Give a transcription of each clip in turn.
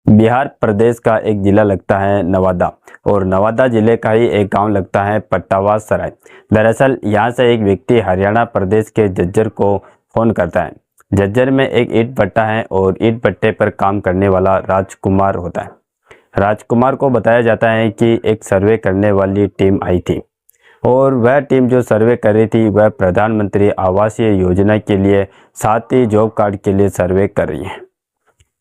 बिहार प्रदेश का एक जिला लगता है नवादा और नवादा जिले का ही एक गांव लगता है पट्टावा सराय। दरअसल यहां से एक व्यक्ति हरियाणा प्रदेश के झज्जर को फोन करता है। झज्जर में एक ईंट भट्टा है और ईंट भट्टे पर काम करने वाला राजकुमार होता है। राजकुमार को बताया जाता है कि एक सर्वे करने वाली टीम आई थी और वह टीम जो सर्वे कर रही थी वह प्रधानमंत्री आवास योजना के लिए, साथ ही जॉब कार्ड के लिए सर्वे कर रही है।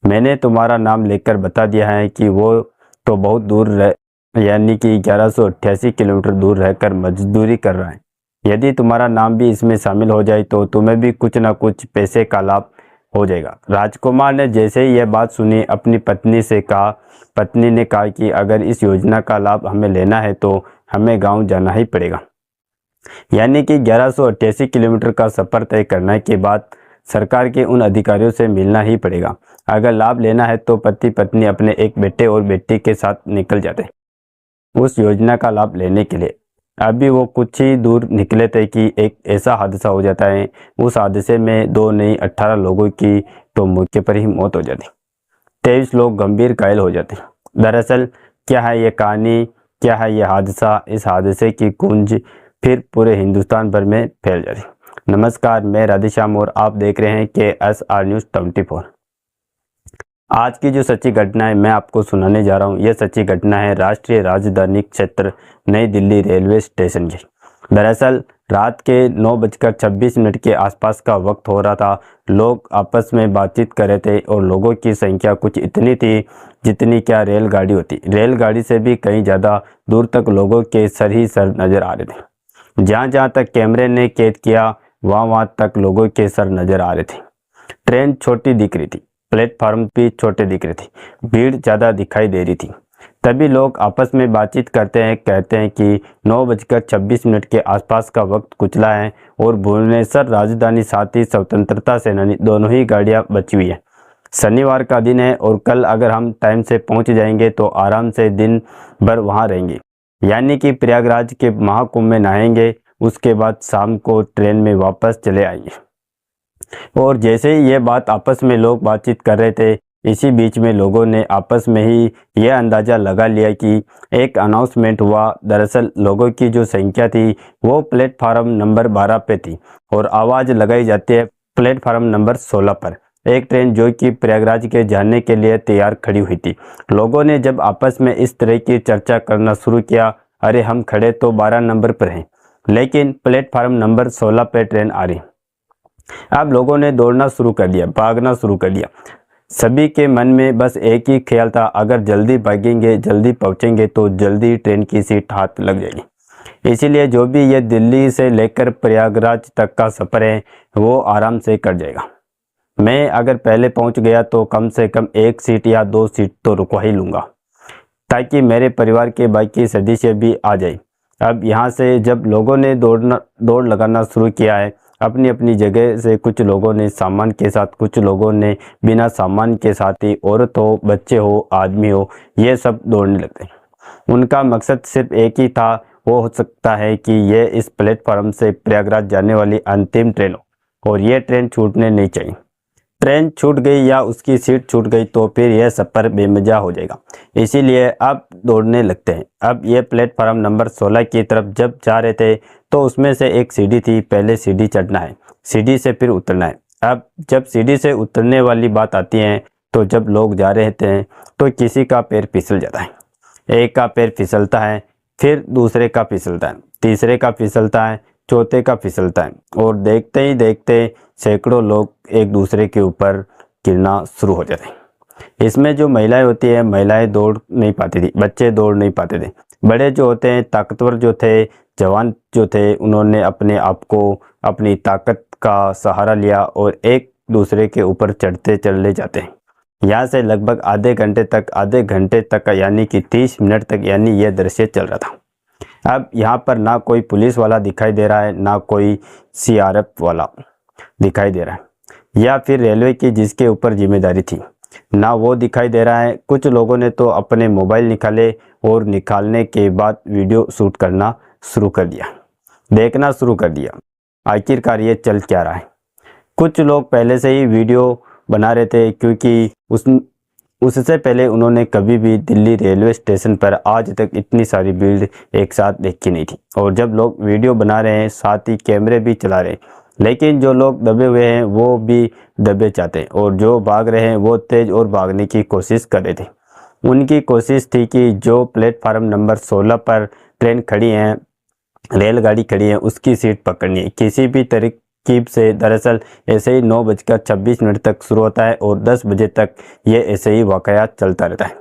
मैंने तुम्हारा नाम लेकर बता दिया है कि वो तो बहुत दूर रह यानी कि 1188 किलोमीटर दूर रहकर मजदूरी कर रहा है। यदि तुम्हारा नाम भी इसमें शामिल हो जाए तो तुम्हें भी कुछ ना कुछ पैसे का लाभ हो जाएगा। राजकुमार ने जैसे ही यह बात सुनी अपनी पत्नी ने कहा कि अगर इस योजना का लाभ हमें लेना है तो हमें गाँव जाना ही पड़ेगा। यानी कि 1188 किलोमीटर का सफ़र तय करने के बाद सरकार के उन अधिकारियों से मिलना ही पड़ेगा। अगर लाभ लेना है तो पति पत्नी अपने एक बेटे और बेटी के साथ निकल जाते उस योजना का लाभ लेने के लिए। अभी वो कुछ ही दूर निकले थे कि एक ऐसा हादसा हो जाता है। उस हादसे में 2 नहीं 18 लोगों की तो मौके पर ही मौत हो जाती, 23 लोग गंभीर घायल हो जाते। दरअसल क्या है ये कहानी, क्या है ये हादसा, इस हादसे की गूंज फिर पूरे हिंदुस्तान भर में फैल जाती। नमस्कार, मैं राधेश्याम और आप देख रहे हैं KSR न्यूज़ 24। आज की जो सच्ची घटना है मैं आपको सुनाने जा रहा हूँ। यह सच्ची घटना है राष्ट्रीय राजधानी क्षेत्र नई दिल्ली रेलवे स्टेशन की। दरअसल रात के 9:26 के आसपास का वक्त हो रहा था। लोग आपस में बातचीत कर रहे थे और लोगों की संख्या कुछ इतनी थी जितनी क्या रेलगाड़ी होती। रेलगाड़ी से भी कहीं ज़्यादा दूर तक लोगों के सर ही सर नज़र आ रहे थे। जहाँ जहाँ तक कैमरे ने कैद किया वहाँ तक लोगों के सर नज़र आ रहे थे। ट्रेन छोटी दिख रही थी, प्लेटफार्म भी छोटे दिख रहे थे, भीड़ ज़्यादा दिखाई दे रही थी। तभी लोग आपस में बातचीत करते हैं, कहते हैं कि 9:26 के आसपास का वक्त कुचला है और भुवनेश्वर राजधानी साथ ही स्वतंत्रता सेनानी दोनों ही गाड़ियां बची हुई है। शनिवार का दिन है और कल अगर हम टाइम से पहुंच जाएंगे तो आराम से दिन भर वहां रहेंगे, यानी कि प्रयागराज के महाकुंभ में नहाएंगे, उसके बाद शाम को ट्रेन में वापस चले आएंगे। और जैसे ही ये बात आपस में लोग बातचीत कर रहे थे, इसी बीच में लोगों ने आपस में ही यह अंदाज़ा लगा लिया कि एक अनाउंसमेंट हुआ। दरअसल लोगों की जो संख्या थी वो प्लेटफार्म नंबर 12 पे थी और आवाज़ लगाई जाती है प्लेटफार्म नंबर 16 पर एक ट्रेन जो कि प्रयागराज के जाने के लिए तैयार खड़ी हुई थी। लोगों ने जब आपस में इस तरह की चर्चा करना शुरू किया, अरे हम खड़े तो 12 नंबर पर हैं लेकिन प्लेटफार्म नंबर 16 पर ट्रेन आ रही। अब लोगों ने दौड़ना शुरू कर दिया, भागना शुरू कर दिया। सभी के मन में बस एक ही ख्याल था, अगर जल्दी भागेंगे, जल्दी पहुंचेंगे तो जल्दी ट्रेन की सीट हाथ लग जाएगी। इसीलिए जो भी ये दिल्ली से लेकर प्रयागराज तक का सफ़र है वो आराम से कट जाएगा। मैं अगर पहले पहुंच गया तो कम से कम 1 सीट या 2 सीट तो रुकवा ही लूँगा ताकि मेरे परिवार के बाकी सदस्य भी आ जाए। अब यहाँ से जब लोगों ने दौड़ लगाना शुरू किया है अपनी अपनी जगह से, कुछ लोगों ने सामान के साथ, कुछ लोगों ने बिना सामान के साथ ही, औरत हो, बच्चे हो, आदमी हो, ये सब दौड़ने लगते हैं। उनका मकसद सिर्फ एक ही था, वो हो सकता है कि ये इस प्लेटफार्म से प्रयागराज जाने वाली अंतिम ट्रेन हो और ये ट्रेन छूटने नहीं चाहिए। ट्रेन छूट गई या उसकी सीट छूट गई तो फिर यह सफ़र बेमजा हो जाएगा। इसीलिए अब दौड़ने लगते हैं। अब ये प्लेटफार्म नंबर 16 की तरफ जब जा रहे थे तो उसमें से एक सीढ़ी थी, पहले सीढ़ी चढ़ना है, सीढ़ी से फिर उतरना है। अब जब सीढ़ी से उतरने वाली बात आती है तो जब लोग जा रहे थे तो किसी का पैर फिसल जाता है, एक का पैर फिसलता है, फिर दूसरे का फिसलता है, तीसरे का फिसलता है, चौथे का फिसलता है और देखते ही देखते सैकड़ों लोग एक दूसरे के ऊपर गिरना शुरू हो जाते हैं। इसमें जो महिलाएं होती है, महिलाएं दौड़ नहीं पाती थी, बच्चे दौड़ नहीं पाते थे, बड़े जो होते हैं, ताकतवर जो थे, जवान जो थे, उन्होंने अपने आप को अपनी ताकत का सहारा लिया और एक दूसरे के ऊपर चढ़ते चले जाते हैं। यहाँ से लगभग आधे घंटे तक यानी कि 30 मिनट तक यानी यह दृश्य चल रहा था। अब यहाँ पर ना कोई पुलिस वाला दिखाई दे रहा है, ना कोई CRF वाला दिखाई दे रहा है या फिर रेलवे की जिसके ऊपर जिम्मेदारी थी, ना वो दिखाई दे रहा है। कुछ लोगों ने तो अपने मोबाइल निकाले और निकालने के बाद वीडियो शूट करना शुरू कर दिया, देखना शुरू कर दिया आखिरकार ये चल क्या रहा है। कुछ लोग पहले से ही वीडियो बना रहे थे क्योंकि उससे पहले उन्होंने कभी भी दिल्ली रेलवे स्टेशन पर आज तक इतनी सारी भीड़ एक साथ देखी नहीं थी। और जब लोग वीडियो बना रहे हैं, साथ ही कैमरे भी चला रहे हैं, लेकिन जो लोग दबे हुए हैं वो भी दबे चाहते हैं, और जो भाग रहे हैं वो तेज और भागने की कोशिश कर रहे थे। उनकी कोशिश थी कि जो प्लेटफार्म नंबर 16 पर ट्रेन खड़ी है, रेलगाड़ी खड़ी है, उसकी सीट पकड़नी है किसी भी तरकीब से। दरअसल ऐसे ही 9:26 तक शुरू होता है और 10 बजे तक ये ऐसे ही वाकयात चलता रहता है।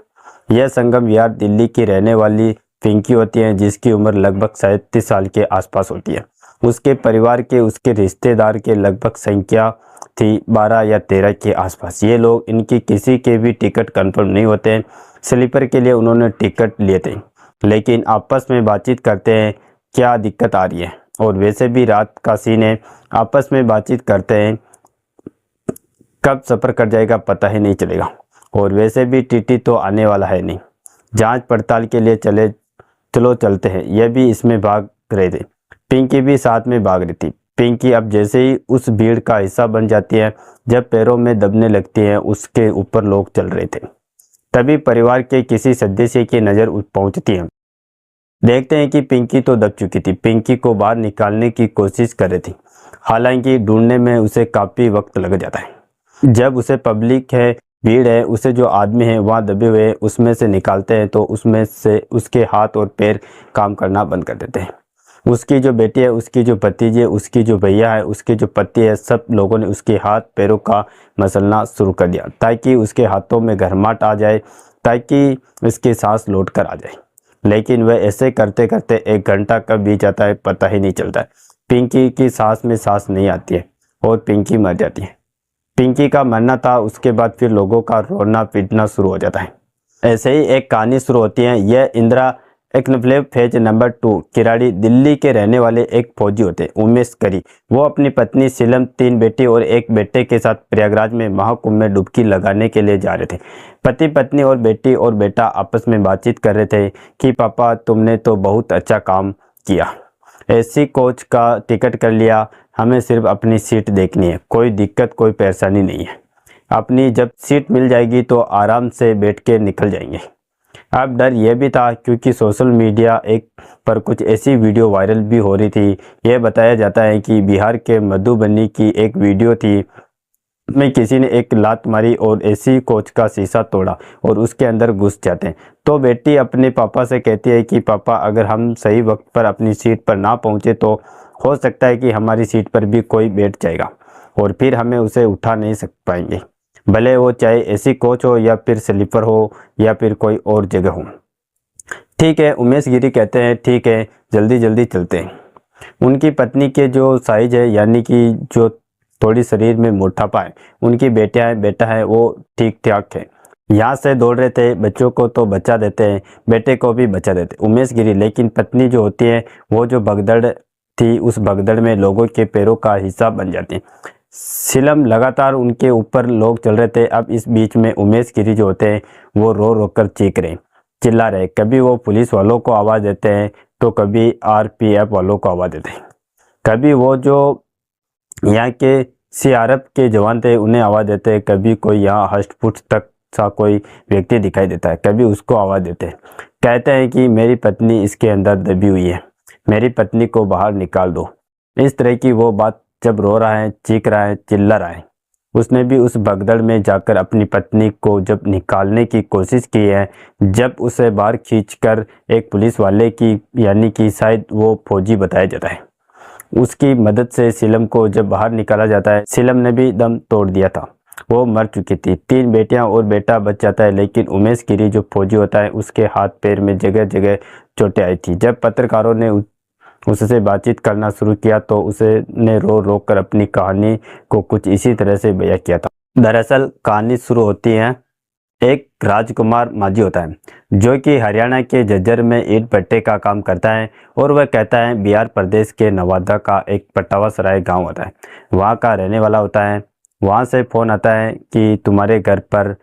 यह संगम विहार दिल्ली की रहने वाली पिंकी होती है, जिसकी उम्र लगभग 37 साल के आसपास होती है। उसके परिवार के, उसके रिश्तेदार के लगभग संख्या थी 12 या 13 के आसपास। ये लोग, इनकी किसी के भी टिकट कंफर्म नहीं होते हैं। स्लीपर के लिए उन्होंने टिकट लिए थे, लेकिन आपस में बातचीत करते हैं क्या दिक्कत आ रही है। और वैसे भी रात का सीन है, आपस में बातचीत करते हैं, कब सफ़र कर जाएगा पता ही नहीं चलेगा। और वैसे भी टीटी तो आने वाला है नहीं, जांच पड़ताल के लिए चलो चलते हैं, यह भी इसमें भाग रहे थे। पिंकी भी साथ में भाग रही थी। पिंकी अब जैसे ही उस भीड़ का हिस्सा बन जाती है, जब पैरों में दबने लगती है, उसके ऊपर लोग चल रहे थे। तभी परिवार के किसी सदस्य की नज़र पहुंचती है। देखते हैं कि पिंकी तो दब चुकी थी। पिंकी को बाहर निकालने की कोशिश कर रही थी, हालांकि ढूंढने में उसे काफ़ी वक्त लग जाता है। जब उसे पब्लिक है, भीड़ है, उसे जो आदमी है वहाँ दबे हुए उसमें से निकालते हैं, तो उसमें से उसके हाथ और पैर काम करना बंद कर देते हैं। उसकी जो बेटी है, उसकी जो भतीजी है, उसकी जो भैया है, उसके जो पति है, सब लोगों ने उसके हाथ पैरों का मसलना शुरू कर दिया, ताकि उसके हाथों में गर्माहट आ जाए, ताकि उसकी सांस लौट कर आ जाए। लेकिन वह ऐसे करते करते 1 घंटा कब बीत जाता है पता ही नहीं चलता है। पिंकी की सांस में सांस नहीं आती है और पिंकी मर जाती है। पिंकी का मरना था, उसके बाद फिर लोगों का रोना पीटना शुरू हो जाता है। ऐसे ही एक कहानी शुरू होती है। यह इंदिरा एक्नफ्लेव फेज नंबर 2 किराड़ी दिल्ली के रहने वाले एक फौजी होते उमेश करी। वो अपनी पत्नी सीलम, 3 बेटी और 1 बेटे के साथ प्रयागराज में महाकुंभ में डुबकी लगाने के लिए जा रहे थे। पति, पत्नी और बेटी और बेटा आपस में बातचीत कर रहे थे कि पापा तुमने तो बहुत अच्छा काम किया, एसी कोच का टिकट कर लिया, हमें सिर्फ अपनी सीट देखनी है, कोई दिक्कत कोई परेशानी नहीं है, अपनी जब सीट मिल जाएगी तो आराम से बैठ के निकल जाएंगे। अब डर यह भी था क्योंकि सोशल मीडिया पर कुछ ऐसी वीडियो वायरल भी हो रही थी। यह बताया जाता है कि बिहार के मधुबनी की एक वीडियो थी में किसी ने एक लात मारी और एसी कोच का शीशा तोड़ा और उसके अंदर घुस जाते हैं। तो बेटी अपने पापा से कहती है कि पापा अगर हम सही वक्त पर अपनी सीट पर ना पहुंचे तो हो सकता है कि हमारी सीट पर भी कोई बैठ जाएगा और फिर हमें उसे उठा नहीं पाएंगे, भले वो चाहे एसी कोच हो या फिर स्लीपर हो या फिर कोई और जगह हो। ठीक है, उमेश गिरी कहते हैं ठीक है, जल्दी जल्दी चलते हैं। उनकी पत्नी के जो साइज है, यानी कि जो थोड़ी शरीर में मोटापा है, उनकी बेटा है वो ठीक ठाक है। यहाँ से दौड़ रहे थे, बच्चों को तो बचा देते हैं, बेटे को भी बचा देते उमेश गिरी। लेकिन पत्नी जो होती है वो जो भगदड़ थी, उस भगदड़ में लोगों के पैरों का हिस्सा बन जाती है। सीलम लगातार उनके ऊपर लोग चल रहे थे। अब इस बीच में उमेश गिरी जो होते हैं वो रो रो कर चिल्ला रहे। कभी वो पुलिस वालों को आवाज़ देते हैं तो कभी आरपीएफ वालों को आवाज़ देते हैं, कभी वो जो यहाँ के सीआरएफ के जवान थे उन्हें आवाज़ देते हैं, कभी कोई यहाँ हष्टपुष्ट तक सा कोई व्यक्ति दिखाई देता है, कभी उसको आवाज़ देते हैं। कहते हैं कि मेरी पत्नी इसके अंदर दबी हुई है, मेरी पत्नी को बाहर निकाल दो। इस तरह की वो बात जब रो रहा है, चीख रहा है, चिल्ला रहा है। उसने भी उस भगदड़ में जाकर अपनी पत्नी को जब निकालने की कोशिश की है, जब उसे बाहर खींचकर एक पुलिस वाले की, यानी कि शायद वो फौजी बताया जाता है, उसकी मदद से सीलम को जब बाहर निकाला जाता है। सीलम ने भी दम तोड़ दिया था, वो मर चुकी थी। 3 बेटियां और बेटा बच जाता है, लेकिन उमेश गिरी जो फौजी होता है उसके हाथ पैर में जगह जगह चोटें आई थी। जब पत्रकारों ने उससे बातचीत करना शुरू किया तो उसने रो रो कर अपनी कहानी को कुछ इसी तरह से बयां किया था। दरअसल कहानी शुरू होती है, एक राजकुमार माझी होता है जो कि हरियाणा के झज्जर में ईंट भट्टे का काम करता है, और वह कहता है बिहार प्रदेश के नवादा का एक पटावा सराय गाँव होता है, वहाँ का रहने वाला होता है। वहाँ से फ़ोन आता है कि तुम्हारे घर पर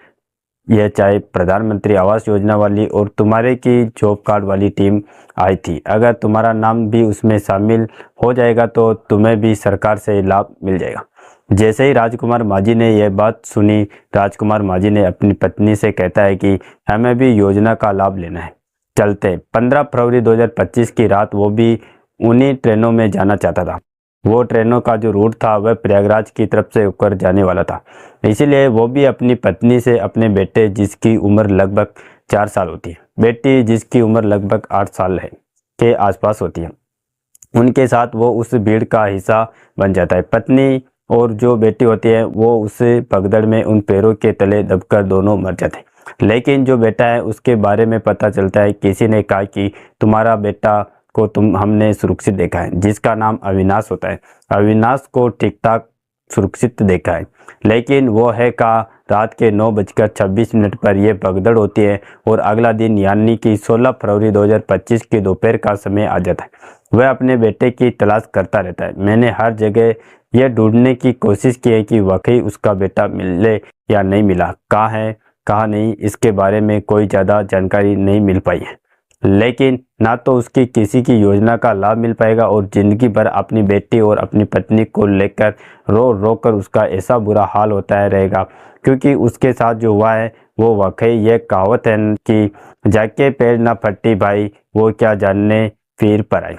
यह चाहे प्रधानमंत्री आवास योजना वाली और तुम्हारे की जॉब कार्ड वाली टीम आई थी, अगर तुम्हारा नाम भी उसमें शामिल हो जाएगा तो तुम्हें भी सरकार से लाभ मिल जाएगा। जैसे ही राजकुमार मांझी ने यह बात सुनी, राजकुमार मांझी ने अपनी पत्नी से कहता है कि हमें भी योजना का लाभ लेना है, चलते। 15 फरवरी 2025 की रात वो भी उन्हीं ट्रेनों में जाना चाहता था। वो ट्रेनों का जो रूट था वह प्रयागराज की तरफ से होकर जाने वाला था। इसीलिए वो भी अपनी पत्नी से अपने बेटे जिसकी उम्र लगभग 4 साल होती है, बेटी जिसकी उम्र लगभग 8 साल है के आसपास होती है, उनके साथ वो उस भीड़ का हिस्सा बन जाता है। पत्नी और जो बेटी होती है वो उस भगदड़ में उन पैरों के तले दबकर दोनों मर जाते हैं। लेकिन जो बेटा है उसके बारे में पता चलता है, किसी ने कहा कि तुम्हारा बेटा को हमने सुरक्षित देखा है, जिसका नाम अविनाश होता है। अविनाश को ठीक ठाक सुरक्षित देखा है, लेकिन वो है का रात के 9:26 पर यह भगदड़ होती है और अगला दिन यानी कि 16 फरवरी 2025 की दोपहर का समय आ जाता है। वह अपने बेटे की तलाश करता रहता है। मैंने हर जगह यह ढूंढने की कोशिश की है कि वाकई उसका बेटा मिले या नहीं मिला, कहाँ है कहाँ नहीं, इसके बारे में कोई ज़्यादा जानकारी नहीं मिल पाई है। लेकिन ना तो उसकी किसी की योजना का लाभ मिल पाएगा और ज़िंदगी भर अपनी बेटी और अपनी पत्नी को लेकर रो रो कर उसका ऐसा बुरा हाल होता है रहेगा, क्योंकि उसके साथ जो हुआ है वो वाकई ये कहावत है कि जाके पैर ना फटी भाई, वो क्या जानने फिर पर आई।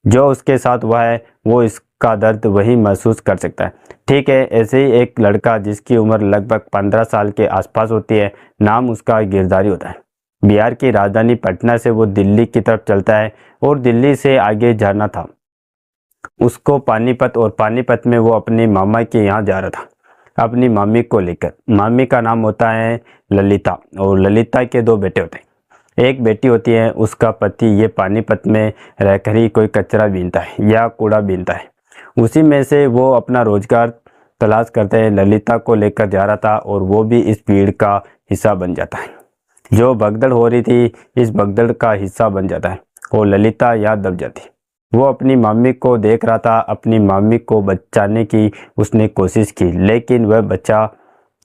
जो उसके साथ हुआ है वो इसका दर्द वही महसूस कर सकता है। ठीक है, ऐसे ही एक लड़का जिसकी उम्र लगभग 15 साल के आसपास होती है, नाम उसका गिरधारी होता है। बिहार की राजधानी पटना से वो दिल्ली की तरफ चलता है और दिल्ली से आगे जाना था उसको पानीपत, और पानीपत में वो अपने मामा के यहाँ जा रहा था अपनी मामी को लेकर। मामी का नाम होता है ललिता और ललिता के 2 बेटे होते हैं। एक बेटी होती है, उसका पति ये पानीपत में रहकर ही कोई कचरा बीनता है या कूड़ा बीनता है, उसी में से वो अपना रोजगार तलाश करते हैं। ललिता को लेकर जा रहा था और वो भी इस भीड़ का हिस्सा बन जाता है। जो भगदड़ हो रही थी इस भगदड़ का हिस्सा बन जाता है और ललिता याद दब जाती। वो अपनी मामी को देख रहा था, अपनी मामी को बचाने की उसने कोशिश की, लेकिन वह बचा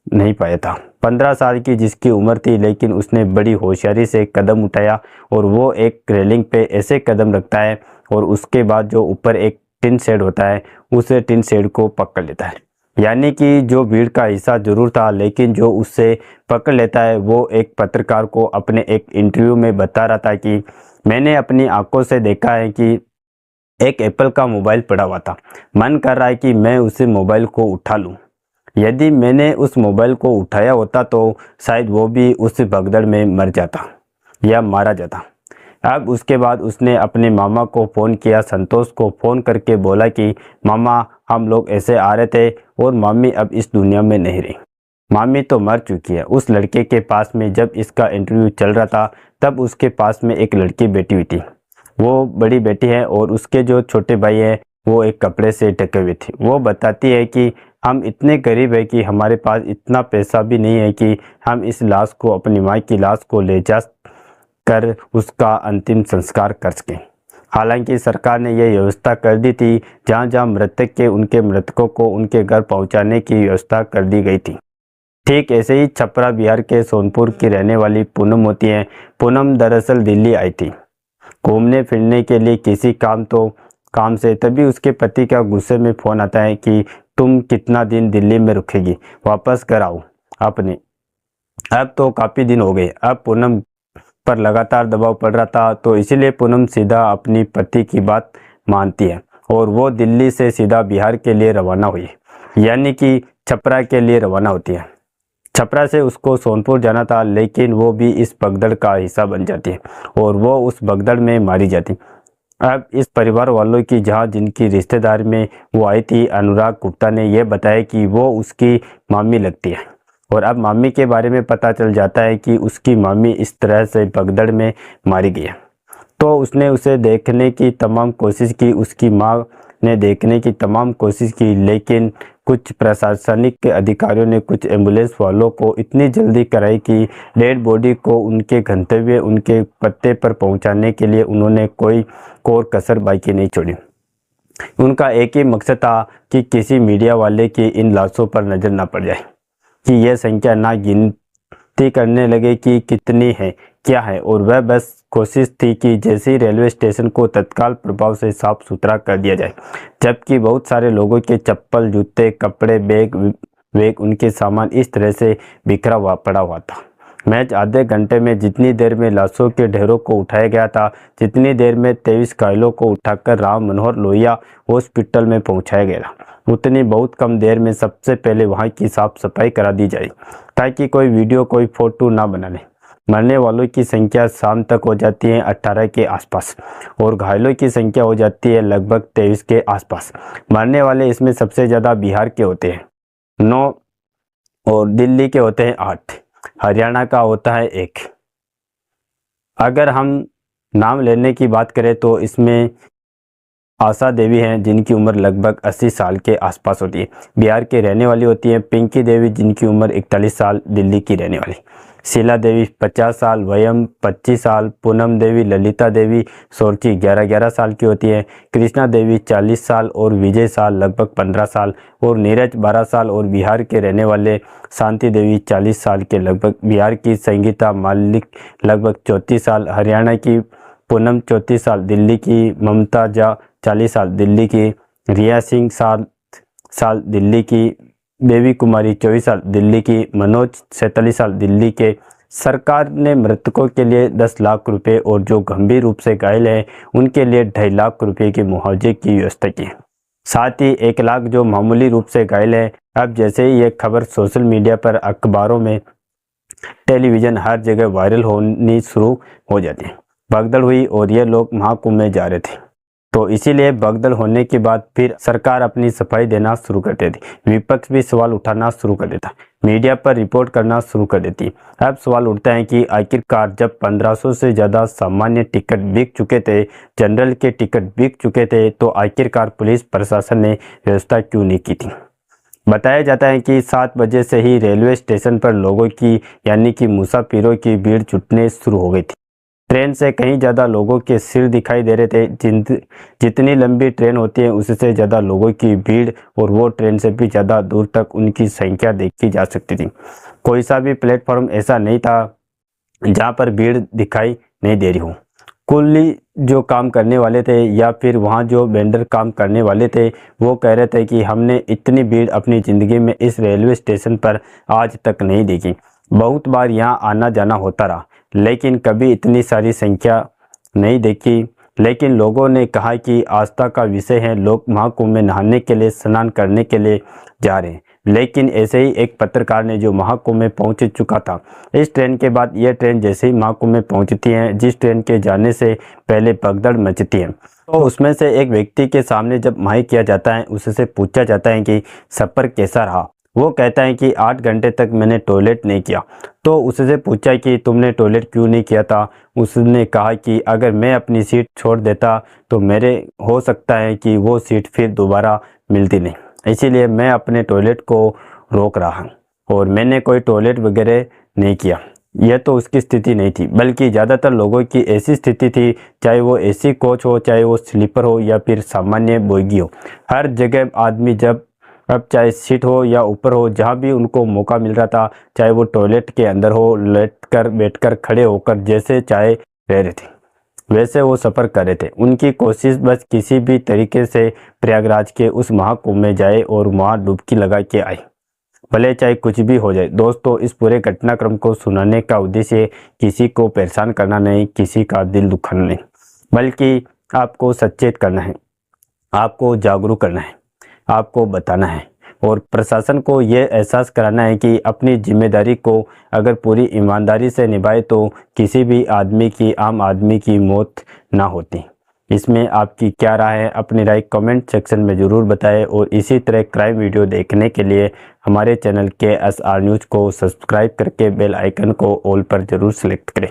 नहीं पाया था। 15 साल की जिसकी उम्र थी, लेकिन उसने बड़ी होशियारी से कदम उठाया और वो एक रेलिंग पे ऐसे कदम रखता है और उसके बाद जो ऊपर एक टिन शेड होता है उस टिन शेड को पकड़ लेता है। यानी कि जो भीड़ का हिस्सा जरूर था, लेकिन जो उससे पकड़ लेता है वो एक पत्रकार को अपने एक इंटरव्यू में बता रहा था कि मैंने अपनी आंखों से देखा है कि एक एप्पल का मोबाइल पड़ा हुआ था, मन कर रहा है कि मैं उस मोबाइल को उठा लूं। यदि मैंने उस मोबाइल को उठाया होता तो शायद वो भी उस भगदड़ में मर जाता या मारा जाता। अब उसके बाद उसने अपने मामा को फ़ोन किया, संतोष को फ़ोन करके बोला कि मामा हम लोग ऐसे आ रहे थे और मामी अब इस दुनिया में नहीं रही, मामी तो मर चुकी है। उस लड़के के पास में जब इसका इंटरव्यू चल रहा था तब उसके पास में एक लड़की बैठी हुई थी, वो बड़ी बेटी है और उसके जो छोटे भाई हैं वो एक कपड़े से ढके हुए थे। वो बताती है कि हम इतने गरीब है कि हमारे पास इतना पैसा भी नहीं है कि हम इस लाश को, अपनी माँ की लाश को ले जा कर उसका अंतिम संस्कार कर सकें। हालांकि सरकार ने यह व्यवस्था कर दी थी, जहाँ जहाँ मृतक के उनके मृतकों को उनके घर पहुँचाने की व्यवस्था कर दी गई थी। ठीक ऐसे ही छपरा बिहार के सोनपुर की रहने वाली पूनम होती है। पूनम दरअसल दिल्ली आई थी घूमने फिरने के लिए किसी काम से, तभी उसके पति का गुस्से में फ़ोन आता है कि तुम कितना दिन दिल्ली में रुकेगी, वापस घर आओ अपने। अब तो काफ़ी दिन हो गए। अब पूनम पर लगातार दबाव पड़ रहा था, तो इसीलिए पूनम सीधा अपनी पति की बात मानती है और वो दिल्ली से सीधा बिहार के लिए रवाना हुई, यानी कि छपरा के लिए रवाना होती है। छपरा से उसको सोनपुर जाना था, लेकिन वो भी इस भगदड़ का हिस्सा बन जाती है और वो उस भगदड़ में मारी जाती। अब इस परिवार वालों की, जहाँ जिनकी रिश्तेदारी में वो आई थी, अनुराग गुप्ता ने यह बताया कि वो उसकी मामी लगती है और अब मामी के बारे में पता चल जाता है कि उसकी मामी इस तरह से भगदड़ में मारी गई है। तो उसने उसे देखने की तमाम कोशिश की, उसकी माँ ने देखने की तमाम कोशिश की, लेकिन कुछ प्रशासनिक अधिकारियों ने, कुछ एम्बुलेंस वालों को इतनी जल्दी कराई कि डेड बॉडी को उनके गंतव्य, उनके पत्ते पर पहुंचाने के लिए उन्होंने कोई कोर कसर बाकी नहीं छोड़ी। उनका एक ही मकसद था कि किसी मीडिया वाले की इन लाशों पर नज़र ना पड़ जाए, कि यह संख्या ना गिनती गिनती करने लगे कि कितनी है क्या है, और वह बस कोशिश थी कि जैसे ही रेलवे स्टेशन को तत्काल प्रभाव से साफ सुथरा कर दिया जाए, जबकि बहुत सारे लोगों के चप्पल, जूते, कपड़े, बैग उनके सामान इस तरह से बिखरा हुआ पड़ा हुआ था। मैच आधे घंटे में जितनी देर में लाशों के ढेरों को उठाया गया था, जितनी देर में 23 घायलों को उठाकर राम मनोहर लोहिया हॉस्पिटल में पहुंचाया गया, उतनी बहुत कम देर में सबसे पहले वहां की साफ सफाई करा दी जाए, ताकि कोई वीडियो, कोई फोटो ना बना ले। मरने वालों की संख्या शाम तक हो जाती है 18 के आसपास, और घायलों की संख्या हो जाती है लगभग 23 के आसपास। मरने वाले इसमें सबसे ज़्यादा बिहार के होते हैं 9, और दिल्ली के होते हैं 8, हरियाणा का होता है 1। अगर हम नाम लेने की बात करें तो इसमें आशा देवी हैं, जिनकी उम्र लगभग 80 साल के आसपास होती है, बिहार के रहने वाली होती हैं। पिंकी देवी, जिनकी उम्र 41 साल, दिल्ली की रहने वाली। शीला देवी 50 साल, वयम 25 साल, पूनम देवी, ललिता देवी, सोरची 11-11 साल की होती है, कृष्णा देवी 40 साल और विजय साल लगभग 15 साल, और नीरज 12 साल और बिहार के रहने वाले शांति देवी 40 साल के लगभग। बिहार की संगीता मालिक लगभग 34 साल, हरियाणा की पूनम 34 साल, दिल्ली की ममता झा 40 साल, दिल्ली की रिया सिंह 7 साल, दिल्ली की बेबी कुमारी 24 साल, दिल्ली की मनोज 47 साल, दिल्ली के। सरकार ने मृतकों के लिए 10 लाख रुपए और जो गंभीर रूप से घायल हैं उनके लिए 2.5 लाख रुपए के मुआवजे की व्यवस्था की है। साथ ही 1 लाख जो मामूली रूप से घायल हैं। अब जैसे ही ये खबर सोशल मीडिया पर, अखबारों में, टेलीविज़न, हर जगह वायरल होनी शुरू हो जाती है। भगदड़ हुई और ये लोग महाकुंभ में जा रहे थे, तो इसीलिए भगदड़ होने के बाद फिर सरकार अपनी सफाई देना शुरू कर देती, विपक्ष भी सवाल उठाना शुरू कर देता, मीडिया पर रिपोर्ट करना शुरू कर देती। अब सवाल उठता है कि आखिरकार जब 1500 से ज़्यादा सामान्य टिकट बिक चुके थे, जनरल के टिकट बिक चुके थे, तो आखिरकार पुलिस प्रशासन ने व्यवस्था क्यों नहीं की थी। बताया जाता है कि 7 बजे से ही रेलवे स्टेशन पर लोगों की, यानी कि मुसाफिरों की भीड़ जुटने शुरू हो गई थी। ट्रेन से कहीं ज़्यादा लोगों के सिर दिखाई दे रहे थे। जितनी लंबी ट्रेन होती है उससे ज़्यादा लोगों की भीड़, और वो ट्रेन से भी ज़्यादा दूर तक उनकी संख्या देखी जा सकती थी। कोई सा भी प्लेटफॉर्म ऐसा नहीं था जहाँ पर भीड़ दिखाई नहीं दे रही हो। कुली जो काम करने वाले थे या फिर वहाँ जो वेंडर काम करने वाले थे, वो कह रहे थे कि हमने इतनी भीड़ अपनी ज़िंदगी में इस रेलवे स्टेशन पर आज तक नहीं देखी। बहुत बार यहाँ आना जाना होता रहा, लेकिन कभी इतनी सारी संख्या नहीं देखी। लेकिन लोगों ने कहा कि आस्था का विषय है, लोग महाकुंभ में नहाने के लिए, स्नान करने के लिए जा रहे हैं। लेकिन ऐसे ही एक पत्रकार ने, जो महाकुंभ में पहुंच चुका था, इस ट्रेन के बाद यह ट्रेन जैसे ही महाकुंभ में पहुंचती है, जिस ट्रेन के जाने से पहले भगदड़ मचती है, तो उसमें से एक व्यक्ति के सामने जब माइक किया जाता है, उससे पूछा जाता है कि सफ़र कैसा रहा। वो कहता है कि 8 घंटे तक मैंने टॉयलेट नहीं किया। तो उससे पूछा कि तुमने टॉयलेट क्यों नहीं किया था। उसने कहा कि अगर मैं अपनी सीट छोड़ देता तो मेरे हो सकता है कि वो सीट फिर दोबारा मिलती नहीं, इसीलिए मैं अपने टॉयलेट को रोक रहा हूँ, और मैंने कोई टॉयलेट वगैरह नहीं किया। यह तो उसकी स्थिति नहीं थी, बल्कि ज़्यादातर लोगों की ऐसी स्थिति थी, चाहे वो एसी कोच हो, चाहे वो स्लीपर हो या फिर सामान्य बोगी हो। हर जगह आदमी जब, अब चाहे सीट हो या ऊपर हो, जहाँ भी उनको मौका मिल रहा था, चाहे वो टॉयलेट के अंदर हो, लेटकर, बैठकर, खड़े होकर, जैसे चाहे रह रहे थे, वैसे वो सफ़र कर रहे थे। उनकी कोशिश बस किसी भी तरीके से प्रयागराज के उस महाकुंभ में जाए और वहाँ डुबकी लगा के आए, भले चाहे कुछ भी हो जाए। दोस्तों, इस पूरे घटनाक्रम को सुनाने का उद्देश्य किसी को परेशान करना नहीं, किसी का दिल दुखाना नहीं, बल्कि आपको सचेत करना है, आपको जागरूक करना है, आपको बताना है, और प्रशासन को ये एहसास कराना है कि अपनी जिम्मेदारी को अगर पूरी ईमानदारी से निभाए तो किसी भी आदमी की, आम आदमी की मौत ना होती। इसमें आपकी क्या राय है? अपनी राय कमेंट सेक्शन में ज़रूर बताएं, और इसी तरह क्राइम वीडियो देखने के लिए हमारे चैनल KSR न्यूज़ को सब्सक्राइब करके बेल आइकन को ऑल पर ज़रूर सेलेक्ट करें।